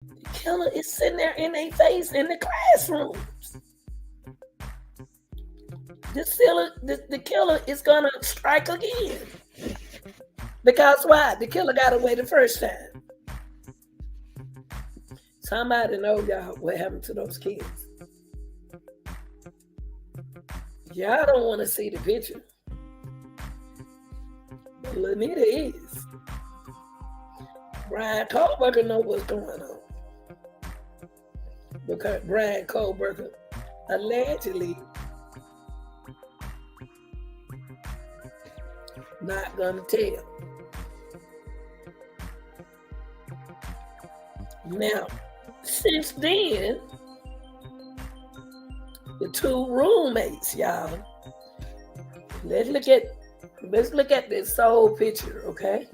The killer is sitting there in their face in the classrooms. The killer is gonna strike again. Because why? The killer got away the first time. Somebody know, y'all, what happened to those kids. Y'all don't want to see the picture. But Lanita is. Bryan Kohberger know what's going on. Because Bryan Kohberger allegedly not gonna tell. Now, since then, the two roommates, y'all. Let's look at this whole picture, okay?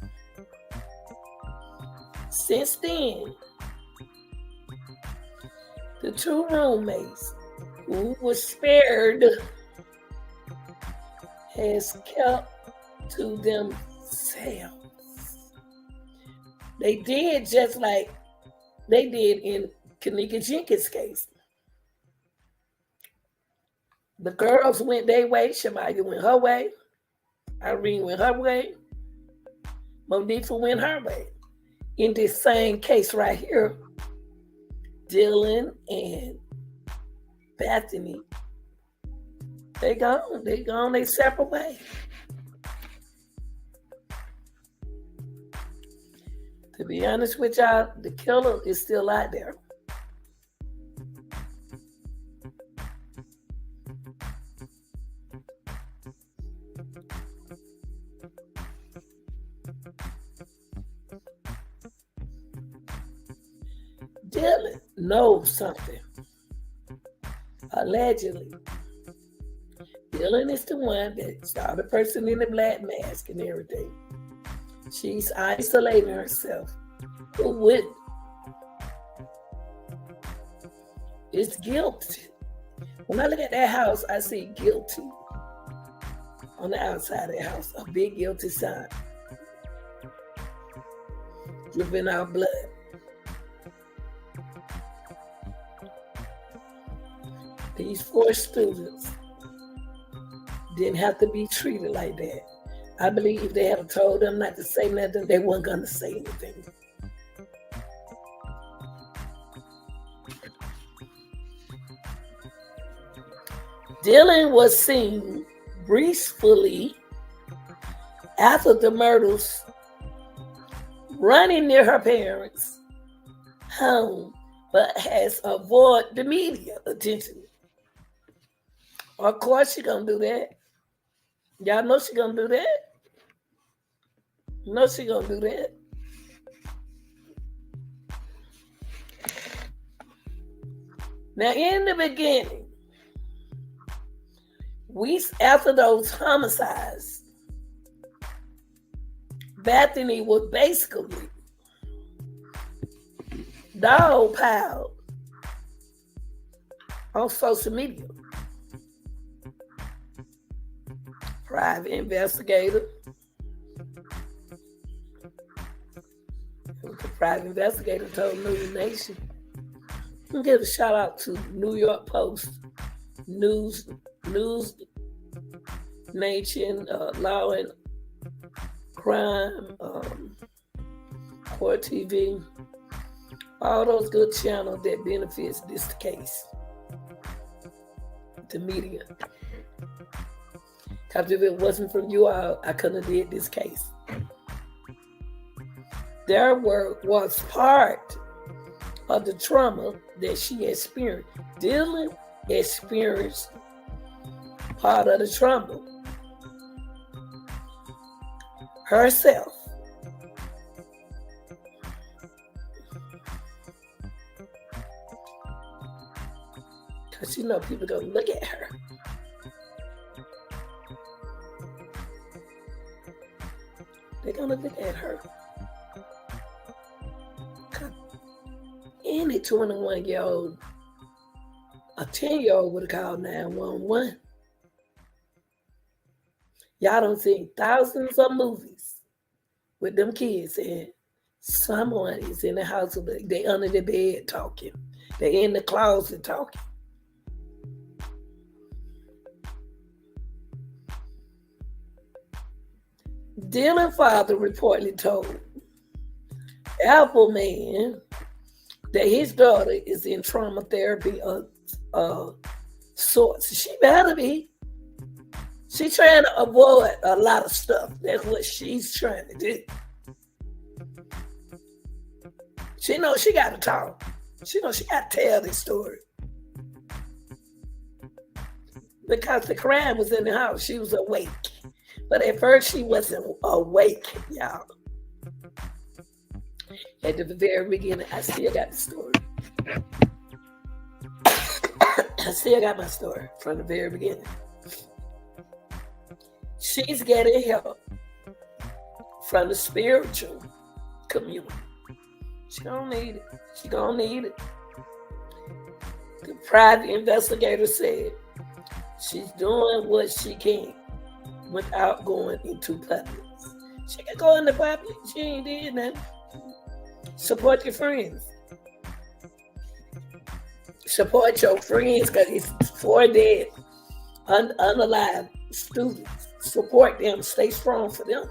Since then, the two roommates who were spared has kept to themselves. They did just like they did in Kanika Jenkins' case. The girls went their way, Shamaya went her way, Irene went her way, Monifa went her way. In this same case right here, Dylan and Bethany, they gone their separate way. To be honest with y'all, the killer is still out there. Dylan knows something. Allegedly. Dylan is the one that saw the person in the black mask and everything. She's isolating herself. Who wouldn't? It's guilty. When I look at that house, I see guilty on the outside of the house. A big guilty sign. Dripping our blood. These 4 students didn't have to be treated like that. I believe if they had told them not to say nothing, they weren't going to say anything. Dylan was seen briefly after the murders running near her parents' home, but has avoided the media attention. Of course she's going to do that. Y'all know she's going to do that? No, she's going to do that. Now, in the beginning, after those homicides, Bethany was basically dogpiled on social media. Private investigator. The private investigator told News Nation. I'll give a shout out to New York Post, News Nation, Law and Crime, Court TV, all those good channels that benefits this case, the media. Because if it wasn't from you all, I couldn't have did this case. Their work was part of the trauma that she experienced. Dylan experienced part of the trauma herself. Because you know people gonna look at her. They're gonna look at her. Any 21-year-old, a 10-year-old would have called 911. Y'all done seen thousands of movies with them kids and Someone is in the house, they under the bed talking. They in the closet talking. Dylan's father reportedly told Apple Man that his daughter is in trauma therapy of sorts. She better be. She's trying to avoid a lot of stuff. That's what she's trying to do. She knows she got to talk. She knows she got to tell this story. Because the crime was in the house. She was awake. But at first she wasn't awake, y'all. At the very beginning, I still got the story. I still got my story from the very beginning. She's getting help from the spiritual community. She don't need it. She gonna need it. The private investigator said she's doing what she can without going into public. She can go into public. She ain't did nothing. Support your friends. Support your friends because it's 4 dead, unalive students. Support them. Stay strong for them.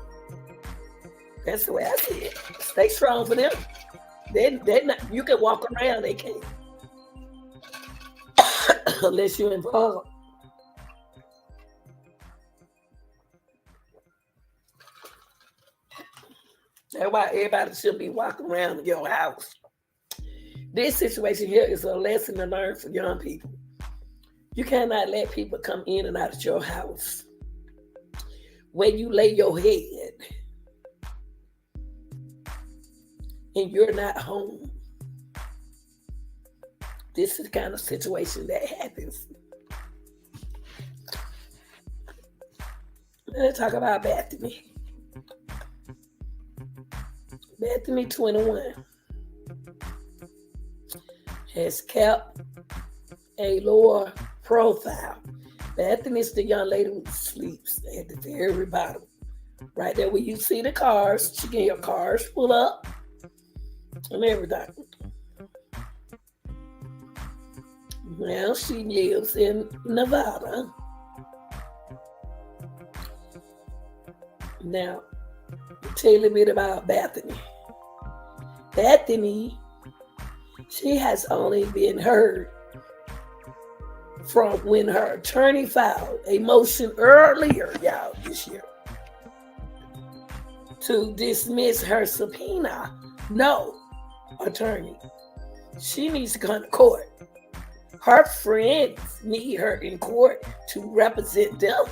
That's the way I see it. Stay strong for them. They're not, you can walk around, they can't. Unless you're involved. That's why everybody should be walking around in your house. This situation here is a lesson to learn for young people. You cannot let people come in and out of your house. When you lay your head and you're not home, this is the kind of situation that happens. Let's talk about Bethany. Bethany, 21, has kept a lower profile. Bethany is the young lady who sleeps at the very bottom. Right there where you see the cars. She get your cars pull up and everything. Now she lives in Nevada. Now, tell you a bit about Bethany. Bethany, she has only been heard from when her attorney filed a motion earlier, y'all, this year to dismiss her subpoena. No, attorney. She needs to come to court. Her friends need her in court to represent them.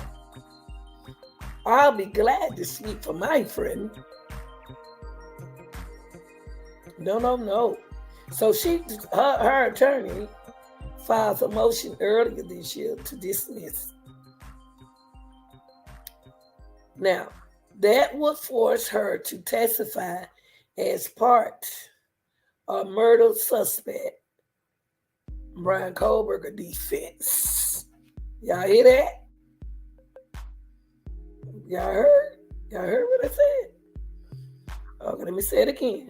I'll be glad to speak for my friend. No. So her attorney filed a motion earlier this year to dismiss. Now, that would force her to testify as part of murder suspect Bryan Kohberger defense. Y'all hear that? Y'all heard? Y'all heard what I said? Okay, let me say it again.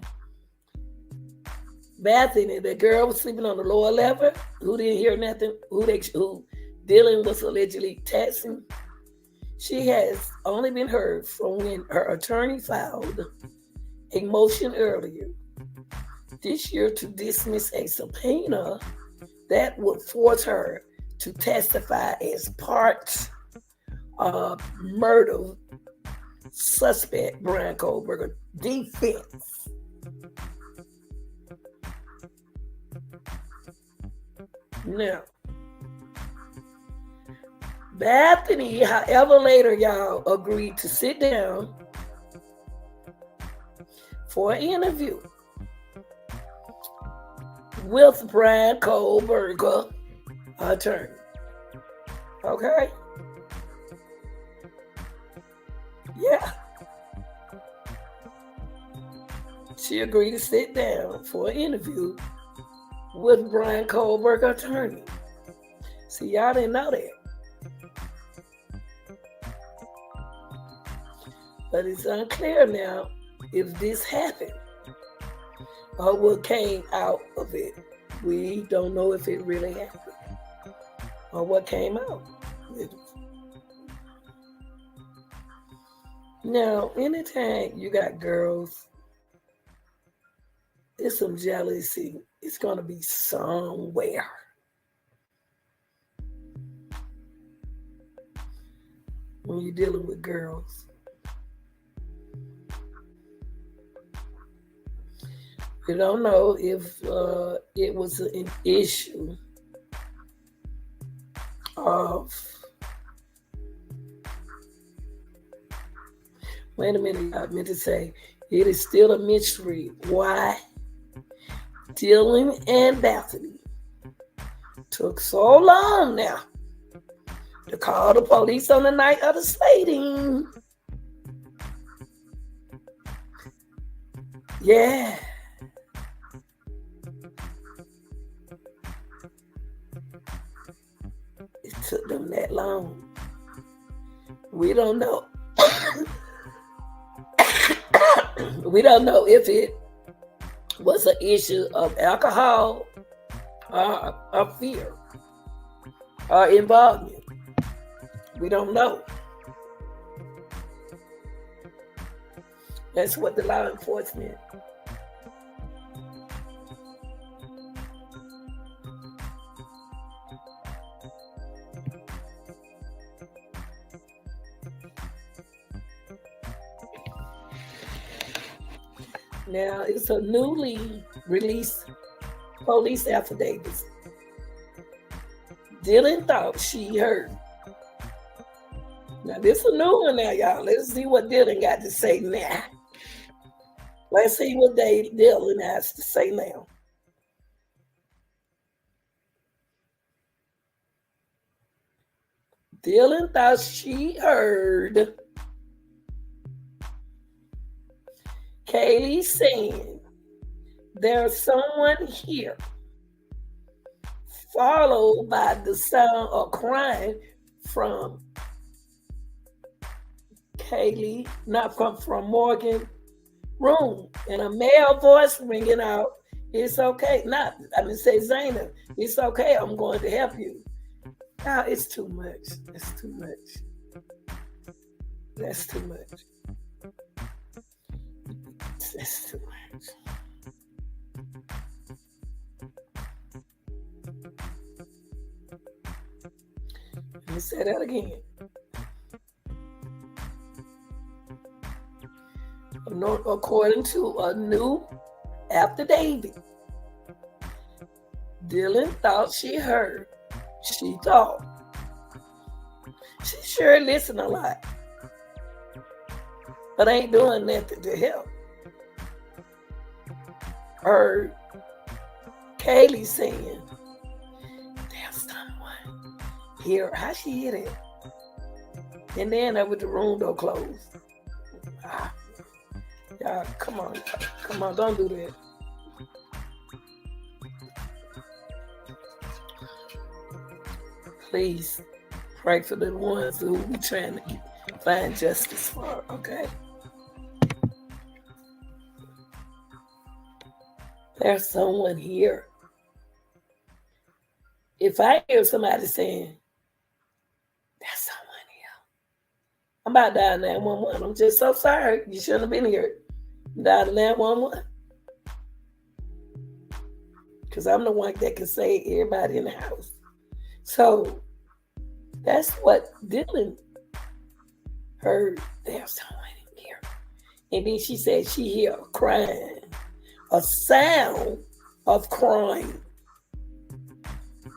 Bethany, the girl was sleeping on the lower level, who didn't hear nothing, who Dylan was allegedly texting. She has only been heard from when her attorney filed a motion earlier this year to dismiss a subpoena that would force her to testify as part of murder suspect Bryan Kohberger defense. Now, Bethany, however, later y'all agreed to sit down for an interview with Bryan Kohberger attorney. Okay? Yeah. She agreed to sit down for an interview with Bryan Kohberger attorney. See, y'all didn't know that. But it's unclear now if this happened. or what came out of it. We don't know if it really happened or what came out. Now, anytime you got girls, it's some jealousy. It's going to be somewhere. When you're dealing with girls. We don't know if it was an issue of, wait a minute, I meant to say, it is still a mystery why Dylan and Bethany took so long now to call the police on the night of the slating. Yeah. It took them that long. We don't know. We don't know if it was an issue of alcohol or fear or involvement. We don't know. That's what the law enforcement. Now, it's a newly released police affidavit. Dylan thought she heard. Now, this is a new one now, y'all. Let's see what Dylan got to say now. Let's see what Dylan has to say now. Dylan thought she heard Kaylee saying, "There's someone here," followed by the sound of crying from Kaylee, not from Morgan's room, and a male voice ringing out, "It's okay." Say Zaina, "It's okay, I'm going to help you." Now, it's too much. It's too much. That's too much. That's too much. Let me say that again. According to a new affidavit, Dylan thought she heard. She thought. She sure listened a lot, but ain't doing nothing to help. Heard Kaylee saying, "There's someone here." How she hear it? And then with the room door closed. Y'all, come on, don't do that. Please pray for the ones who we trying to find justice for, okay? There's someone here. If I hear somebody saying, "There's someone here," I'm about to dial 911. I'm just so sorry. You shouldn't have been here. Dial 911. Because I'm the one that can save everybody in the house. So that's what Dylan heard. There's someone here. And then she said she heard crying. A sound of crying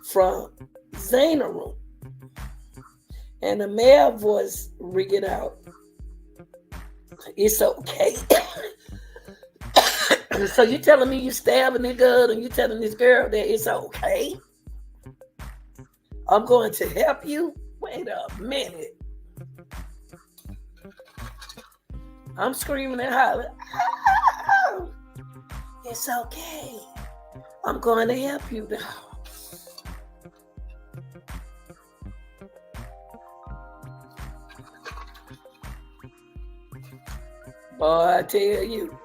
from Zaina's room. And a male voice ringing out, "It's okay." So you telling me you stabbing the girl and you telling this girl that it's okay? I'm going to help you? Wait a minute. I'm screaming and hollering, "Oh, it's okay. I'm going to help you now." Boy, I tell you.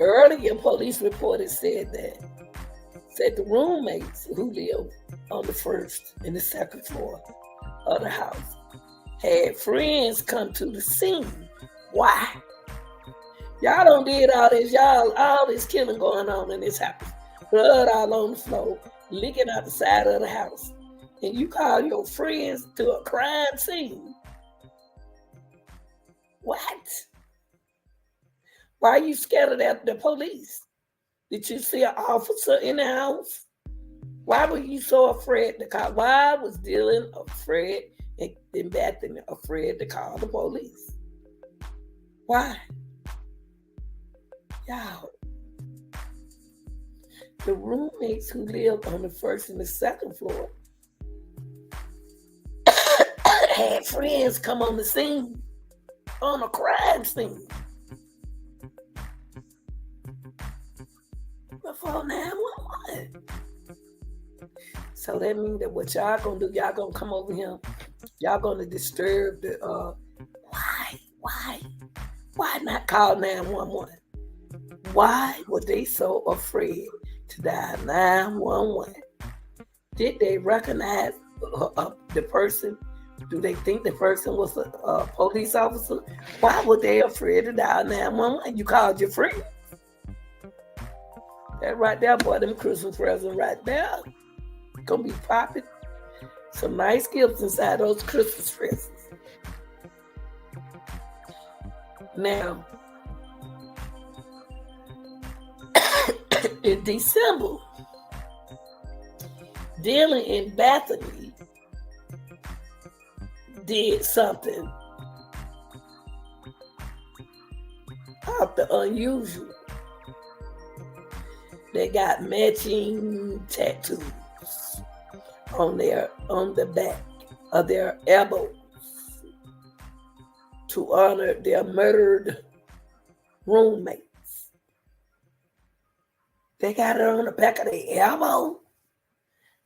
Earlier, police reported said the roommates who lived on the first and the second floor of the house had friends come to the scene. Why? Y'all don't did all this. All this killing going on in this house. Blood all on the floor, leaking out the side of the house. And you call your friends to a crime scene. What? Why are you scared of the police? Did you see an officer in the house? Why were you so afraid to call? Why was Dylan afraid and Bethany afraid to call the police? Why? Y'all, the roommates who lived on the first and the second floor had friends come on the scene, on a crime scene. Before 911. So that means that what y'all gonna do, y'all gonna come over here, y'all gonna disturb the, why not call 911? Why were they so afraid to dial 911? Did they recognize the person? Do they think the person was a police officer? Why were they afraid to dial 911? You called your friend. That right there, boy, them Christmas presents right there. Gonna be popping some nice gifts inside those Christmas presents. Now, in December, Dylan and Bethany did something out the unusual. They got matching tattoos on the back of their elbows to honor their murdered roommates. They got it on the back of their elbow.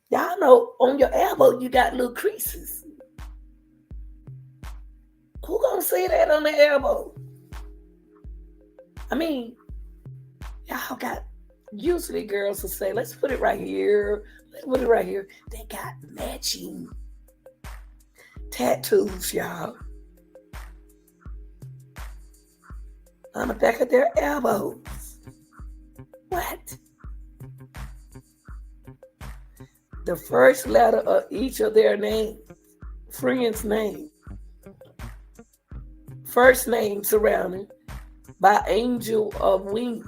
Y'all know on your elbow you got little creases. Who gonna see that on the elbow? I mean, y'all got, usually girls will say, let's put it right here. Let's put it right here. They got matching tattoos, y'all, on the back of their elbows. What? The first letter of each of their names, friend's name. First name surrounded by angel of wings.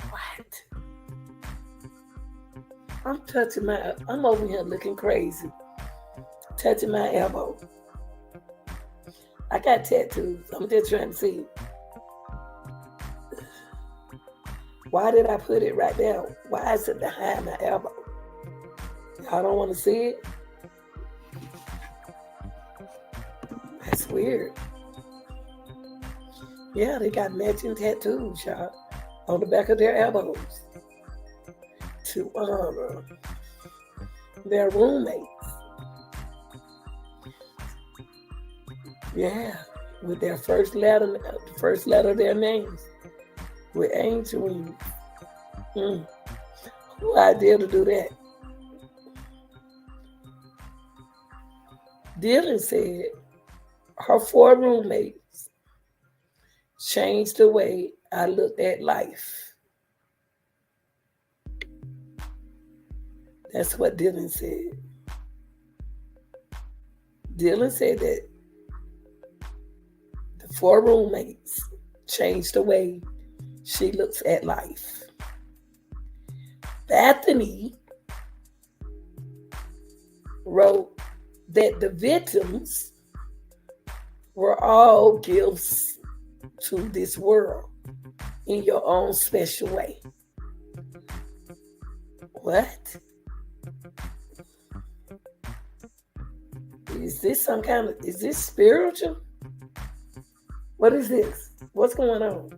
What? I'm over here looking crazy. Touching my elbow. I got tattoos. I'm just trying to see. Why did I put it right there? Why is it behind my elbow? Y'all don't want to see it? That's weird. Yeah, they got matching tattoos, y'all, on the back of their elbows to honor their roommates. Yeah, with their first letter of their names, with angel wings. Who idea to do that? Dylan said her 4 roommates changed the way I looked at life. That's what Dylan said. Dylan said that the 4 roommates changed the way she looks at life. Bethany wrote that the victims were all gifts to this world in your own special way. What? Is this is this spiritual? What is this? What's going on?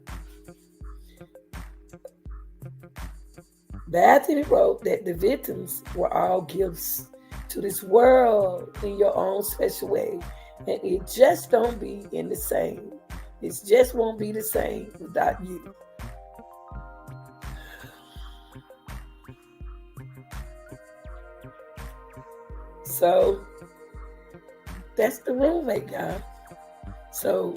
Bethany wrote that the victims were all gifts to this world in your own special way. And it just don't be in the same. It just won't be the same without you. So that's the roommate, y'all. So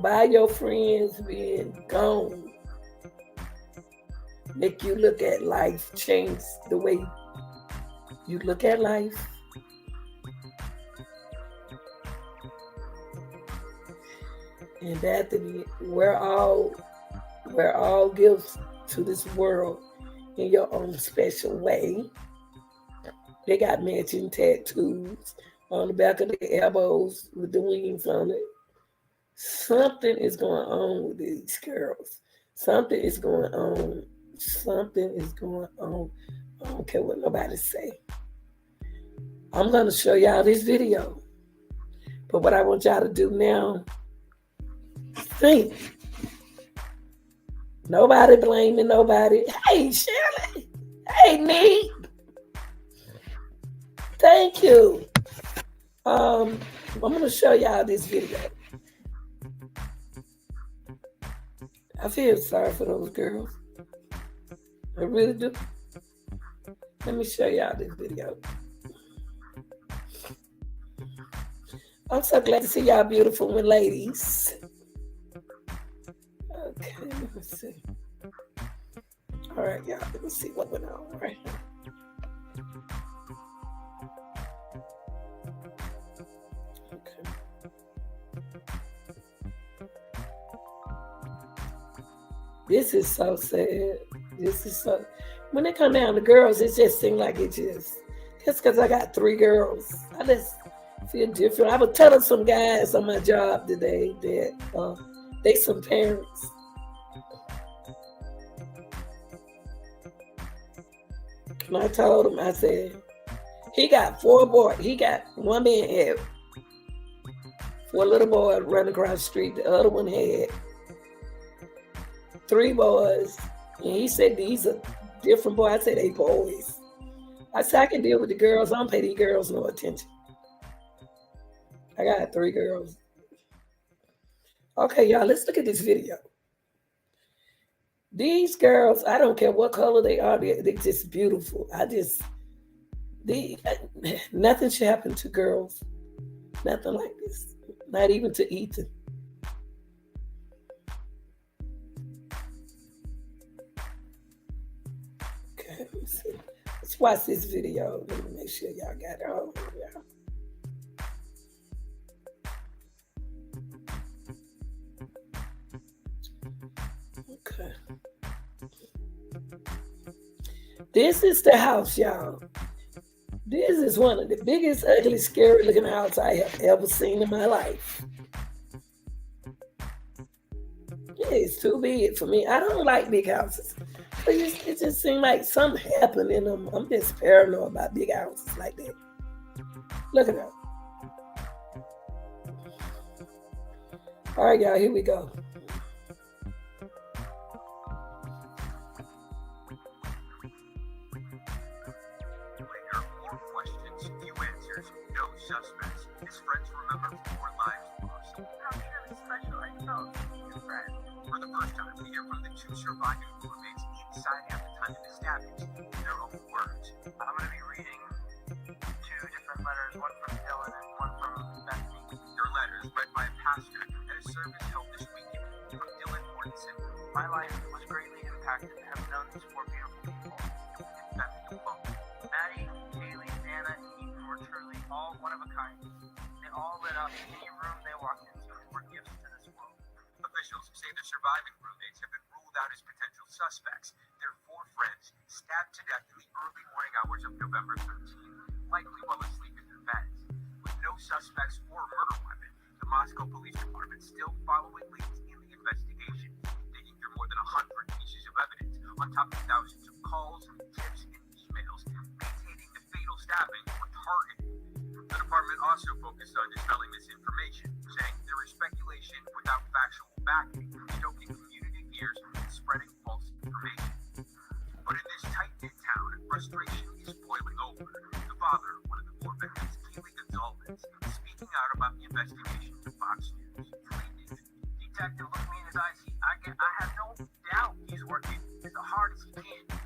by your friends being gone, make you look at life, change the way you look at life. And that we're all gifts to this world in your own special way. They got matching tattoos on the back of their elbows with the wings on it. Something is going on with these girls. Something is going on. Something is going on. I don't care what nobody say. I'm going to show y'all this video. But what I want y'all to do now, think. Nobody blaming nobody. Hey, Shirley. Hey, Neat. Thank you. I'm going to show y'all this video. I feel sorry for those girls. I really do. Let me show y'all this video. I'm so glad to see y'all beautiful ladies. Okay, let me see. All right, y'all, let me see what went on right here. Okay. This is so sad. This is so, when it come down to girls, it just seems like it just because I got 3 girls. I just feel different. I was telling some guys on my job today that they some parents. And I told him, I said, he got 4 boys. He got one man had 4 little boys running across the street. The other one had 3 boys. And he said, these are different boys. I said, they boys. I said, I can deal with the girls. I don't pay these girls no attention. I got 3 girls. Okay, y'all, let's look at this video. These girls, I don't care what color they are, they're just beautiful. Nothing should happen to girls. Nothing like this. Not even to Ethan. Okay, let me see. Let's watch this video. Let me make sure y'all got it all. Y'all. Okay. This is the house, y'all. This is one of the biggest, ugly, scary looking houses I have ever seen in my life. It's too big for me. I don't like big houses. It just seems like something happened in them. I'm just paranoid about big houses like that. Look at that. All right, y'all, here we go. Suspects. His friends remember 4 lives lost. How truly special I felt seeing your friends. For the first time, we hear from the 2 surviving roommates inside at the time of the stabbings in their own words. I'm going to be reading 2 different letters, one from Dylan and one from Bethany. Your letters, read by a pastor at a service held this weekend. From Dylan Mortensen. My life was greatly impacted to have known these 4 beautiful people. And Bethany both. Maddie, Kaylee, Anna, and Ethan were truly all one of a kind. They all lit up any room they walked into and were gifts to this world. Officials say the surviving roommates have been ruled out as potential suspects. Their 4 friends stabbed to death in the early morning hours of November 13th, likely while asleep in their beds. With no suspects or murder weapon, the Moscow Police Department still following leads in the investigation, digging through more than 100 pieces of evidence on top of thousands of calls, tips, and emails, maintaining the fatal stabbing were targeted. The department also focused on dispelling misinformation, saying there is speculation without factual backing, stoking community fears and spreading false information. But in this tight-knit town, frustration is boiling over. investigation to Fox News. Detective looked me in his eyes. I have no doubt he's working as hard as he can